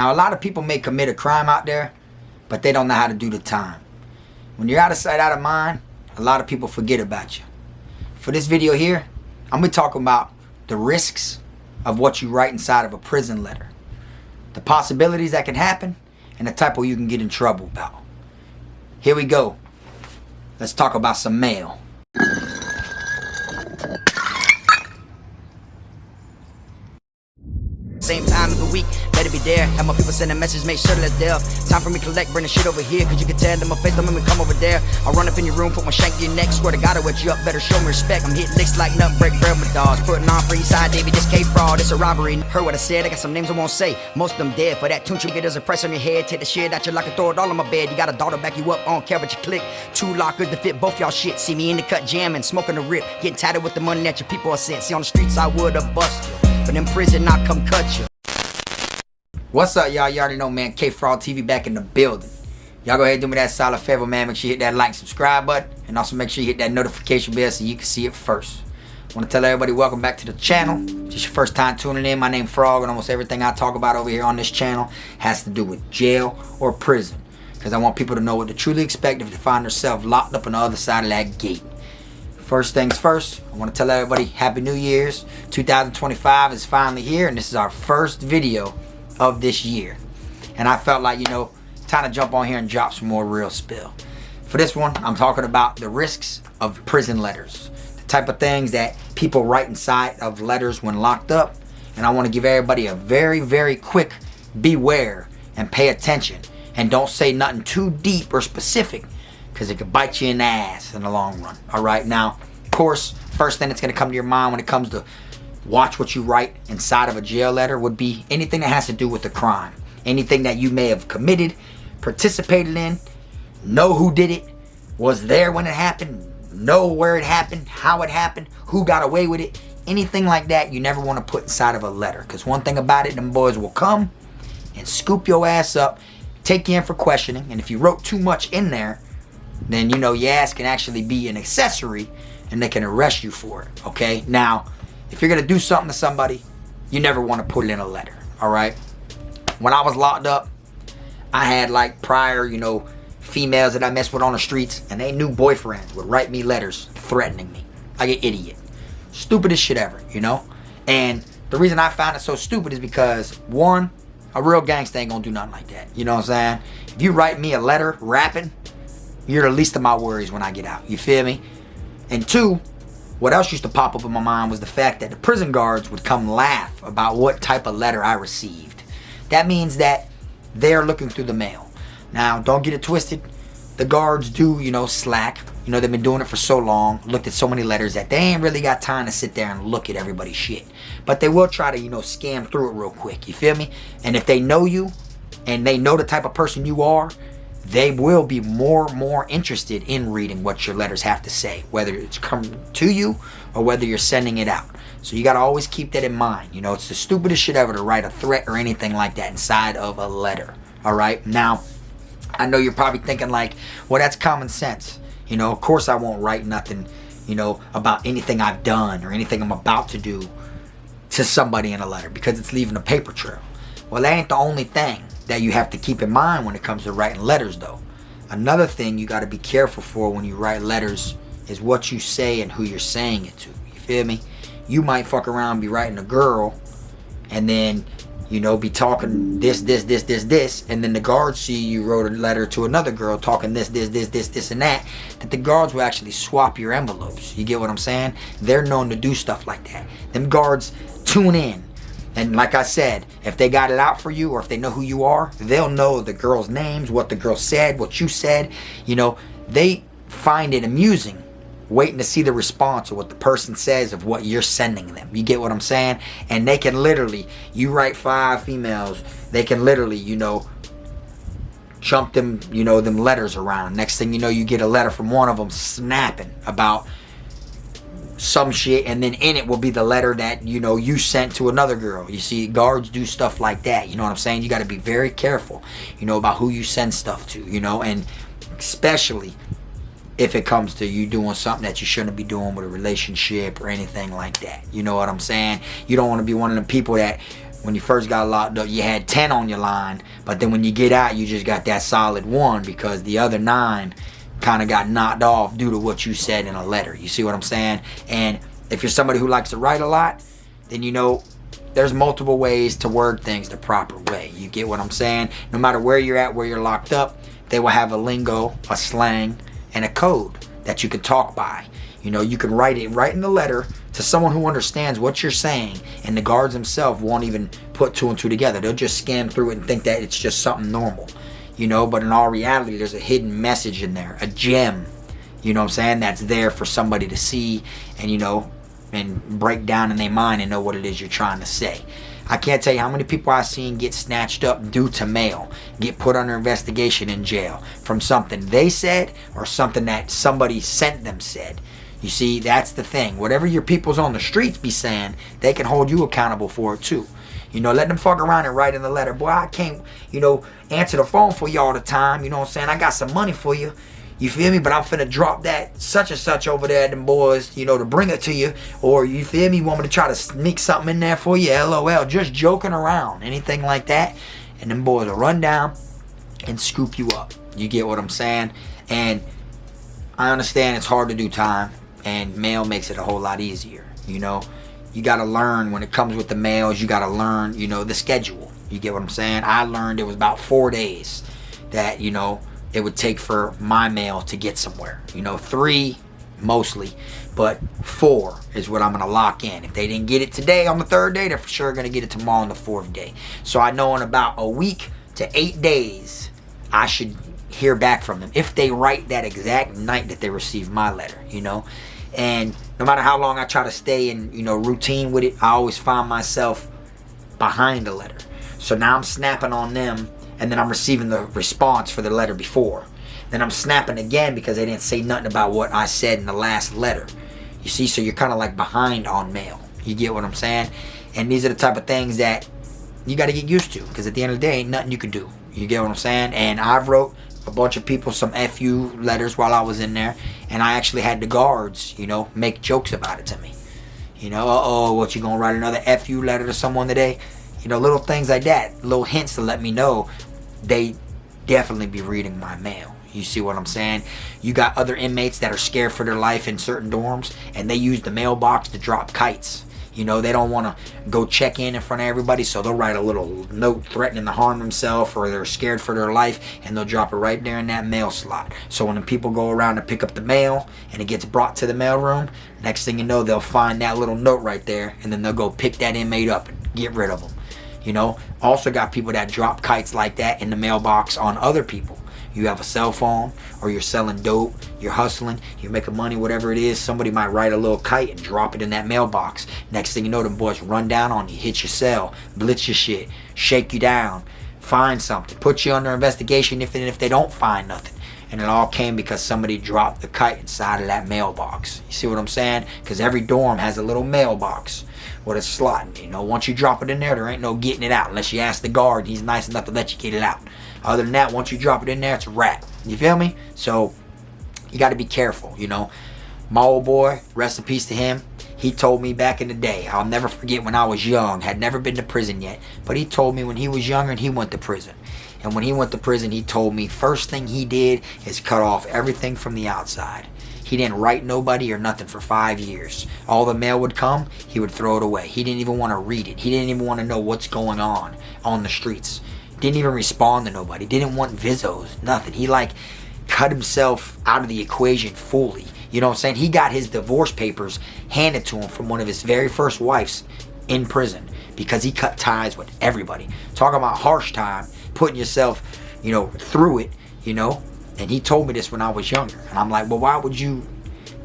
Now, a lot of people may commit a crime out there, but they don't know how to do the time. When you're out of sight, out of mind, a lot of people forget about you. For this video here, I'm going to talk about the risks of what you write inside of a prison letter, the possibilities that can happen, and the type of you can get in trouble about. Here we go. Let's talk about some mail. Same time of the week, let it be there. Have my people send a message, make sure that it's there. Time for me to collect, bring the shit over here. Cause you can tell them my face, don't make me come over there. I'll run up in your room, put my shank in your neck. Swear to God, I'll wet you up, better show me respect. I'm hitting licks like nothing, break bread with dogs. Putting on for Eastside, Davey, this K-Fraud, it's a robbery. Heard what I said, I got some names I won't say. Most of them dead, for that tune you get, there's a price on your head. Take the shit out your locker, throw it all on my bed. You got a daughter back you up, on care what you click. 2 lockers to fit both y'all shit. See me in the cut jamming, smoking the rip. Getting tatted with the money that your people are sent. See on the streets I would've bust you, but in prison I come cut you. What's up, y'all? You already know, man. K-Fraud TV back in the building. Y'all go ahead and do me that solid favor, man. Make sure you hit that like and subscribe button. And also make sure you hit that notification bell so you can see it first. I want to tell everybody welcome back to the channel. Just your first time tuning in. My name is Frog, and almost everything I talk about over here on this channel has to do with jail or prison. Because I want people to know what to truly expect if they find themselves locked up on the other side of that gate. First things first, I want to tell everybody Happy New Year's. 2025 is finally here, and this is our first video of this year, and I felt like, time to jump on here and drop some more real spill. For this one, I'm talking about the risks of prison letters, the type of things that people write inside of letters when locked up. And I want to give everybody a very, very quick beware and pay attention, and don't say nothing too deep or specific, because it could bite you in the ass in the long run. All right, now, of course, first thing that's going to come to your mind when it comes to watch what you write inside of a jail letter would be anything that has to do with the crime. Anything that you may have committed, participated in, know who did it, was there when it happened, know where it happened, how it happened, who got away with it. Anything like that you never want to put inside of a letter. Because one thing about it, them boys will come and scoop your ass up, take you in for questioning. And if you wrote too much in there, then your ass can actually be an accessory and they can arrest you for it. Okay? Now, if you're going to do something to somebody, you never want to put it in a letter, all right? When I was locked up, I had like prior, females that I messed with on the streets, and they new boyfriends would write me letters threatening me like an idiot. Stupidest shit ever, And the reason I found it so stupid is because, one, a real gangster ain't going to do nothing like that. You know what I'm saying? If you write me a letter rapping, you're the least of my worries when I get out. You feel me? And two, what else used to pop up in my mind was the fact that the prison guards would come laugh about what type of letter I received. That means that they're looking through the mail. Now, don't get it twisted. The guards do, slack. They've been doing it for so long, looked at so many letters that they ain't really got time to sit there and look at everybody's shit. But they will try to, scan through it real quick. You feel me? And if they know you and they know the type of person you are, they will be more interested in reading what your letters have to say, whether it's coming to you or whether you're sending it out. So you got to always keep that in mind. It's the stupidest shit ever to write a threat or anything like that inside of a letter. All right. Now, I know you're probably thinking like, well, that's common sense. Of course I won't write nothing, about anything I've done or anything I'm about to do to somebody in a letter because it's leaving a paper trail. Well, that ain't the only thing that you have to keep in mind when it comes to writing letters, though. Another thing you got to be careful for when you write letters is what you say and who you're saying it to. You feel me? You might fuck around and be writing a girl and then, be talking this, and then the guards see you wrote a letter to another girl talking this, and that the guards will actually swap your envelopes. You get what I'm saying? They're known to do stuff like that. Them guards tune in. And like I said, if they got it out for you or if they know who you are, they'll know the girls' names, what the girl said, what you said. They find it amusing waiting to see the response of what the person says of what you're sending them. You get what I'm saying? And they can literally, you write 5 females, they can literally, jump them, them letters around. Next thing you know, you get a letter from one of them snapping about some shit, and then in it will be the letter that you sent to another girl. You see, guards do stuff like that. You know what I'm saying? You got to be very careful about who you send stuff to, and especially if it comes to you doing something that you shouldn't be doing with a relationship or anything like that. You know what I'm saying? You don't want to be one of the people that when you first got locked up, you had 10 on your line, but then when you get out, you just got that solid 1 because the other 9 kind of got knocked off due to what you said in a letter. You see what I'm saying? And if you're somebody who likes to write a lot, then you know there's multiple ways to word things the proper way. You get what I'm saying? No matter where you're at, where you're locked up, they will have a lingo, a slang, and a code that you can talk by. You know, you can write it right in the letter to someone who understands what you're saying, and the guards themselves won't even put 2 and 2 together. They'll just scan through it and think that it's just something normal. You know, but in all reality, there's a hidden message in there, a gem, you know what I'm saying, that's there for somebody to see and, you know, and break down in their mind and know what it is you're trying to say. I can't tell you how many people I've seen get snatched up due to mail, get put under investigation in jail from something they said or something that somebody sent them said. You see, that's the thing. Whatever your peoples on the streets be saying, they can hold you accountable for it too. You know, let them fuck around and write in the letter, boy, I can't, you know, answer the phone for you all the time. You know what I'm saying? I got some money for you. You feel me? But I'm finna drop that such and such over there at them boys, you know, to bring it to you. Or you feel me? You want me to try to sneak something in there for you? LOL. Just joking around. Anything like that. And them boys will run down and scoop you up. You get what I'm saying? And I understand it's hard to do time. And mail makes it a whole lot easier, you know. You got to learn when it comes with the mails. You got to learn, you know, the schedule. You get what I'm saying? I learned it was about 4 days that, you know, it would take for my mail to get somewhere. You know, 3 mostly, but 4 is what I'm going to lock in. If they didn't get it today on the 3rd day, they're for sure going to get it tomorrow on the 4th day. So I know in about a week to 8 days, I should hear back from them if they write that exact night that they receive my letter, you know. And no matter how long I try to stay in, you know, routine with it, I always find myself behind the letter. So now I'm snapping on them, and then I'm receiving the response for the letter before. Then I'm snapping again because they didn't say nothing about what I said in the last letter. You see, so you're kind of like behind on mail. You get what I'm saying? And these are the type of things that you got to get used to, because at the end of the day, ain't nothing you can do. You get what I'm saying? And I've wrote a bunch of people some FU letters while I was in there, and I actually had the guards, you know, make jokes about it to me. You know, uh-oh, what, you gonna write another FU letter to someone today? You know, little things like that, little hints to let me know they definitely be reading my mail. You see what I'm saying? You got other inmates that are scared for their life in certain dorms, and they use the mailbox to drop kites. You know, they don't want to go check in front of everybody, so they'll write a little note threatening to harm themselves, or they're scared for their life, and they'll drop it right there in that mail slot. So when the people go around to pick up the mail and it gets brought to the mailroom, next thing you know, they'll find that little note right there, and then they'll go pick that inmate up and get rid of them. You know, also got people that drop kites like that in the mailbox on other people. You have a cell phone, or you're selling dope, you're hustling, you're making money, whatever it is, somebody might write a little kite and drop it in that mailbox. Next thing you know, them boys run down on you, hit your cell, blitz your shit, shake you down, find something, put you under investigation if they don't find nothing. And it all came because somebody dropped the kite inside of that mailbox. You see what I'm saying? Because every dorm has a little mailbox with a slot. You know, once you drop it in there ain't no getting it out unless you ask the guard. He's nice enough to let you get it out. Other than that, once you drop it in there, it's a wrap. You feel me? So you got to be careful, you know. My old boy, rest in peace to him, he told me back in the day, I'll never forget when I was young, had never been to prison yet, but he told me when he was younger and he went to prison. And when he went to prison, he told me first thing he did is cut off everything from the outside. He didn't write nobody or nothing for 5 years. All the mail would come, he would throw it away. He didn't even want to read it. He didn't even want to know what's going on the streets. Didn't even respond to nobody. Didn't want visos, nothing. He like cut himself out of the equation fully. You know what I'm saying? He got his divorce papers handed to him from one of his very first wives in prison because he cut ties with everybody. Talking about harsh time, putting yourself, you know, through it, you know. And he told me this when I was younger. And I'm like, well, why would you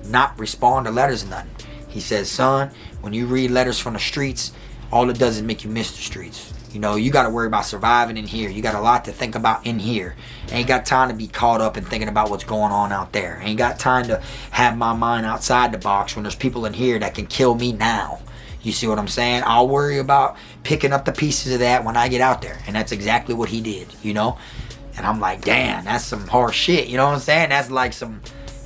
not respond to letters or nothing? He says, son, when you read letters from the streets, all it does is make you miss the streets. You know, you got to worry about surviving in here. You got a lot to think about in here. Ain't got time to be caught up in thinking about what's going on out there. Ain't got time to have my mind outside the box when there's people in here that can kill me now. You see what I'm saying? I'll worry about picking up the pieces of that when I get out there. And that's exactly what he did, you know? And I'm like, damn, that's some harsh shit. You know what I'm saying? That's like some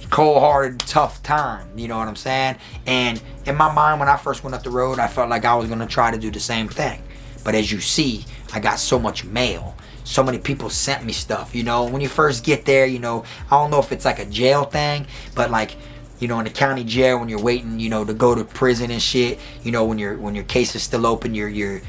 cold-hearted, tough time. You know what I'm saying? And in my mind, when I first went up the road, I felt like I was going to try to do the same thing. But as you see, I got so much mail. So many people sent me stuff, you know. When you first get there, you know, I don't know if it's like a jail thing, but like, you know, in the county jail when you're waiting, you know, to go to prison and shit, you know, when your case is still open, you're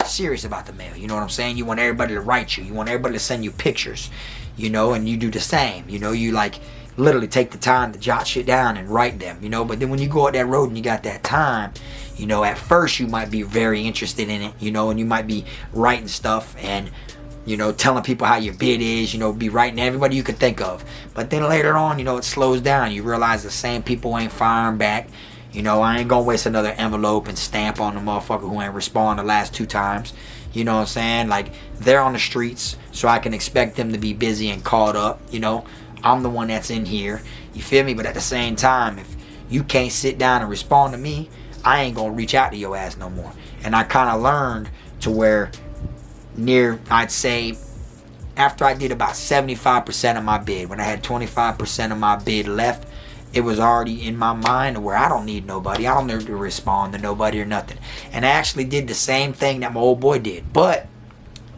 serious about the mail. You know what I'm saying? You want everybody to write you. You want everybody to send you pictures, you know, and you do the same. You know, you like literally take the time to jot shit down and write them, you know. But then when you go out that road and you got that time, you know, at first you might be very interested in it, you know, and you might be writing stuff and, you know, telling people how your bid is, you know, be writing everybody you could think of. But then later on, you know, it slows down. You realize the same people ain't firing back. You know, I ain't gonna waste another envelope and stamp on the motherfucker who ain't respond the last 2 times. You know what I'm saying? Like, they're on the streets, so I can expect them to be busy and caught up. You know, I'm the one that's in here. You feel me? But at the same time, if you can't sit down and respond to me, I ain't gonna reach out to your ass no more. And I kind of learned to where I'd say after I did about 75% of my bid, when I had 25% of my bid left, it was already in my mind where I don't need nobody. I don't need to respond to nobody or nothing. And I actually did the same thing that my old boy did. But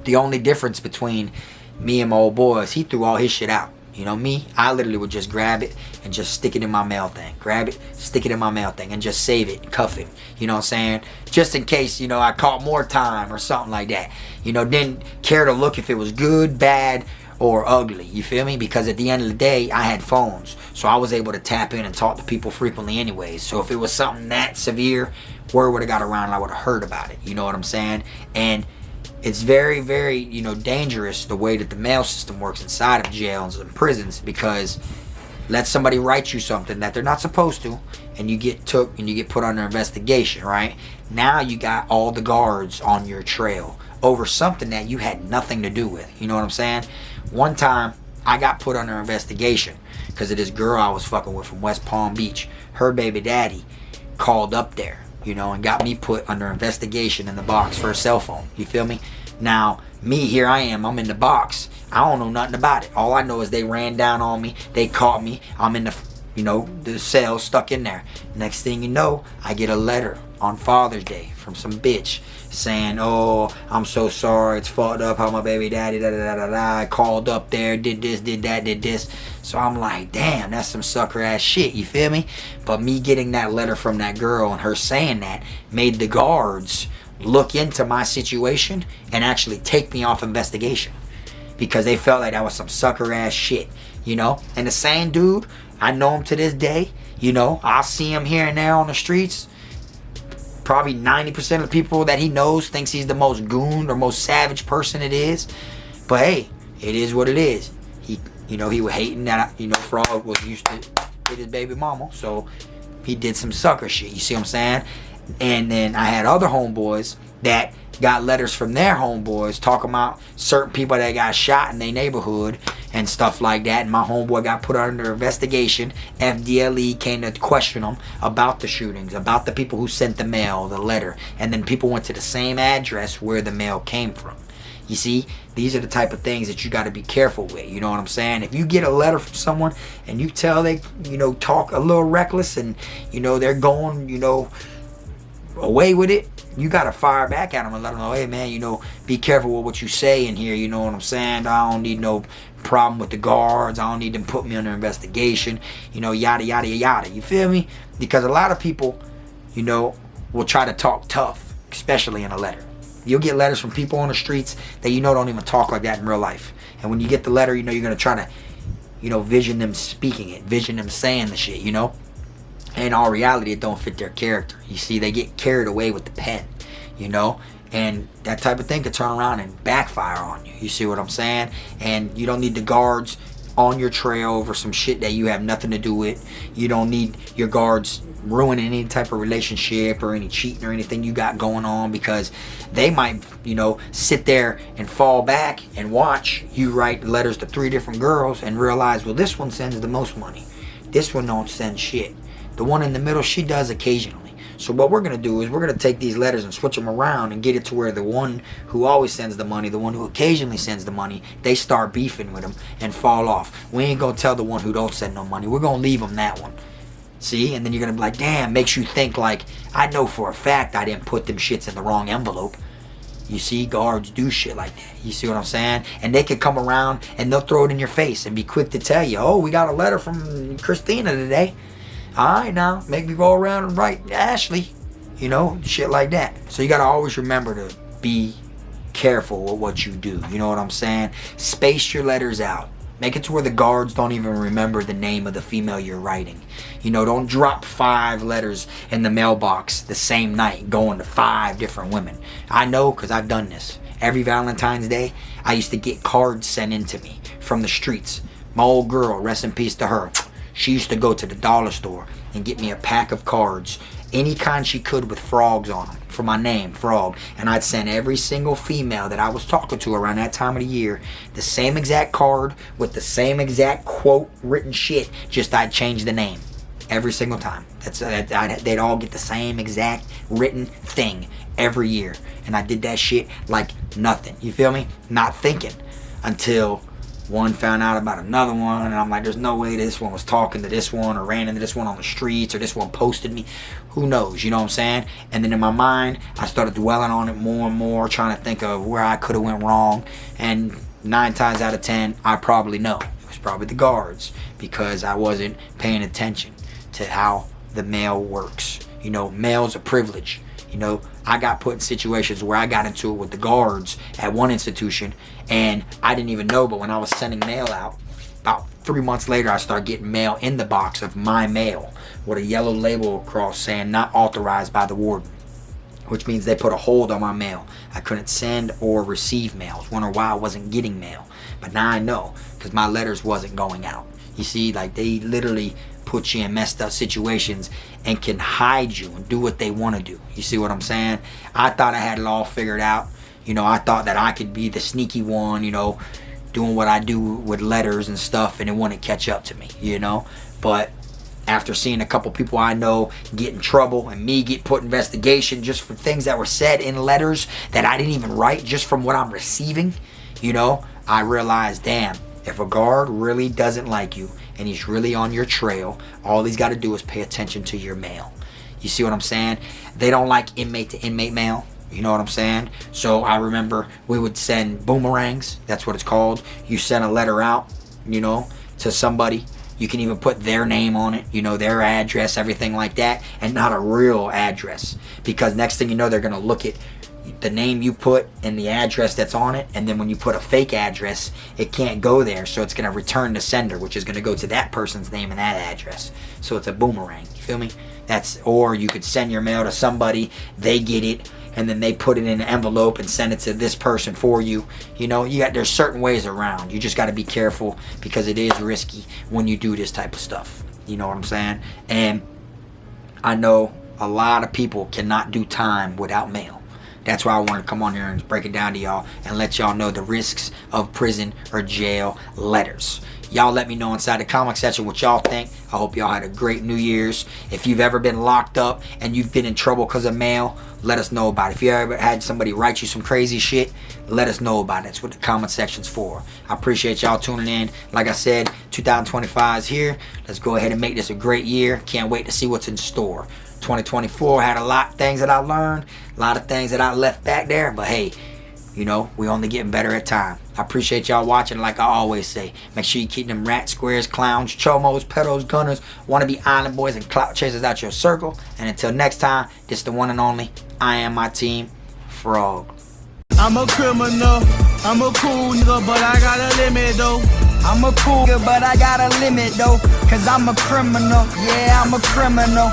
the only difference between me and my old boy is he threw all his shit out. You know me, I literally would just grab it and just stick it in my mail thing. Grab it, stick it in my mail thing, and just save it, cuff it. You know what I'm saying? Just in case, you know, I caught more time or something like that. You know, didn't care to look if it was good, bad, or ugly. You feel me? Because at the end of the day, I had phones. So I was able to tap in and talk to people frequently anyways. So if it was something that severe, word would have got around and I would have heard about it. You know what I'm saying? And it's very, very, you know, dangerous the way that the mail system works inside of jails and prisons, because let somebody write you something that they're not supposed to, and you get took and you get put under investigation, right? Now you got all the guards on your trail over something that you had nothing to do with. You know what I'm saying? One time I got put under investigation because of this girl I was fucking with from West Palm Beach. Her baby daddy called up there, you know, and got me put under investigation in the box for a cell phone. You feel me? Now, me, here I am. I'm in the box. I don't know nothing about it. All I know is they ran down on me. They caught me. I'm in the, you know, the cell stuck in there. Next thing you know, I get a letter on Father's Day from some bitch saying, oh, I'm so sorry. It's fucked up how my baby daddy, I called up there, did this, did that, did this. So I'm like, damn, that's some sucker ass shit. You feel me? But me getting that letter from that girl and her saying that made the guards look into my situation and actually take me off investigation, because they felt like that was some sucker ass shit, you know. And the same dude, I know him to this day, you know. I'll see him here and there on the streets. Probably 90% of the people that he knows thinks he's the most goon or most savage person it is. But hey, it is what it is. He, you know, he was hating that, you know, Frog was used to hit his baby mama, so he did some sucker shit. You see what I'm saying? And then I had other homeboys that got letters from their homeboys talking about certain people that got shot in their neighborhood and stuff like that. And my homeboy got put under investigation. FDLE came to question him about the shootings, about the people who sent the mail, the letter. And then people went to the same address where the mail came from. You see, these are the type of things that you got to be careful with. You know what I'm saying? If you get a letter from someone and you tell they, you know, talk a little reckless and, you know, they're going, you know, away with it, you gotta fire back at them and let them know, hey man, you know, be careful with what you say in here. You know what I'm saying? I don't need no problem with the guards. I don't need them put me under investigation, you know, yada yada yada. You feel me? Because a lot of people, you know, will try to talk tough, especially in a letter. You'll get letters from people on the streets that you know don't even talk like that in real life. And when you get the letter, you know you're gonna try to, you know, vision them speaking it, vision them saying the shit, you know. In all reality, it don't fit their character. You see, they get carried away with the pen, you know, and that type of thing could turn around and backfire on you. You see what I'm saying? And you don't need the guards on your trail over some shit that you have nothing to do with. You don't need your guards ruining any type of relationship or any cheating or anything you got going on, because they might, you know, sit there and fall back and watch you write letters to 3 different girls and realize, well, this one sends the most money. This one don't send shit. The one in the middle, she does occasionally. So what we're going to do is we're going to take these letters and switch them around and get it to where the one who always sends the money, the one who occasionally sends the money, they start beefing with them and fall off. We ain't going to tell the one who don't send no money. We're going to leave them that one. See, and then you're gonna be like, damn, makes you think like, I know for a fact I didn't put them shits in the wrong envelope. You see, guards do shit like that. You see what I'm saying? And they could come around and they'll throw it in your face and be quick to tell you, oh, we got a letter from Christina today. All right, now, make me go around and write Ashley. You know, shit like that. So you gotta always remember to be careful with what you do. You know what I'm saying? Space your letters out. Make it to where the guards don't even remember the name of the female you're writing. You know, don't drop 5 letters in the mailbox the same night going to 5 different women. I know because I've done this. Every Valentine's Day, I used to get cards sent in to me from the streets. My old girl, rest in peace to her, she used to go to the dollar store and get me a pack of cards, any kind she could with frogs on them, for my name, Frog. And I'd send every single female that I was talking to around that time of the year the same exact card with the same exact quote written shit, just I'd change the name every single time. They'd all get the same exact written thing every year. And I did that shit like nothing. You feel me? Not thinking until one found out about another one, and I'm like, there's no way this one was talking to this one or ran into this one on the streets or this one posted me. Who knows, you know what I'm saying? And then in my mind, I started dwelling on it more and more, trying to think of where I could have went wrong. And 9 times out of 10, I probably know. It was probably the guards, because I wasn't paying attention to how the mail works. You know, mail's a privilege. You know, I got put in situations where I got into it with the guards at one institution, and I didn't even know, but when I was sending mail out, about 3 months later, I started getting mail in the box of my mail with a yellow label across saying not authorized by the warden, which means they put a hold on my mail. I couldn't send or receive mail. I was wondering why I wasn't getting mail. But now I know, because my letters wasn't going out. You see, like, they literally put you in messed up situations and can hide you and do what they want to do. You see what I'm saying? I thought I had it all figured out. You know, I thought that I could be the sneaky one, you know, doing what I do with letters and stuff, and it wouldn't catch up to me, you know. But after seeing a couple people I know get in trouble and me get put in investigation just for things that were said in letters that I didn't even write, just from what I'm receiving, you know, I realized, damn, if a guard really doesn't like you and he's really on your trail, all he's got to do is pay attention to your mail. You see what I'm saying? They don't like inmate to inmate mail. You know what I'm saying? So I remember we would send boomerangs. That's what it's called. You send a letter out, you know, to somebody. You can even put their name on it, you know, their address, everything like that, and not a real address. Because next thing you know, they're going to look at the name you put and the address that's on it, and then when you put a fake address, it can't go there, so it's going to return the sender, which is going to go to that person's name and that address. So it's a boomerang. You feel me? Or you could send your mail to somebody, they get it, and then they put it in an envelope and send it to this person for you. You know, there's certain ways around. You just got to be careful, because it is risky when you do this type of stuff. You know what I'm saying? And I know a lot of people cannot do time without mail. That's why I wanted to come on here and break it down to y'all and let y'all know the risks of prison or jail letters. Y'all let me know inside the comment section what y'all think. I hope y'all had a great New Year's. If you've ever been locked up and you've been in trouble because of mail, let us know about it. If you ever had somebody write you some crazy shit, let us know about it. That's what the comment section's for. I appreciate y'all tuning in. Like I said, 2025 is here. Let's go ahead and make this a great year. Can't wait to see what's in store. 2024 had a lot of things that I learned, a lot of things that I left back there, but hey, you know, we only getting better at time. I appreciate y'all watching. Like I always say, make sure you keep them rats, squares, clowns, chomos, pedos, gunners, wannabe island boys, and clout chasers out your circle. And until next time, this is the one and only I Am My Team, Frog. I'm a criminal, I'm a cool nigga, but I got a limit though. I'm a cool nigga, but I got a limit though, cause I'm a criminal, yeah, I'm a criminal.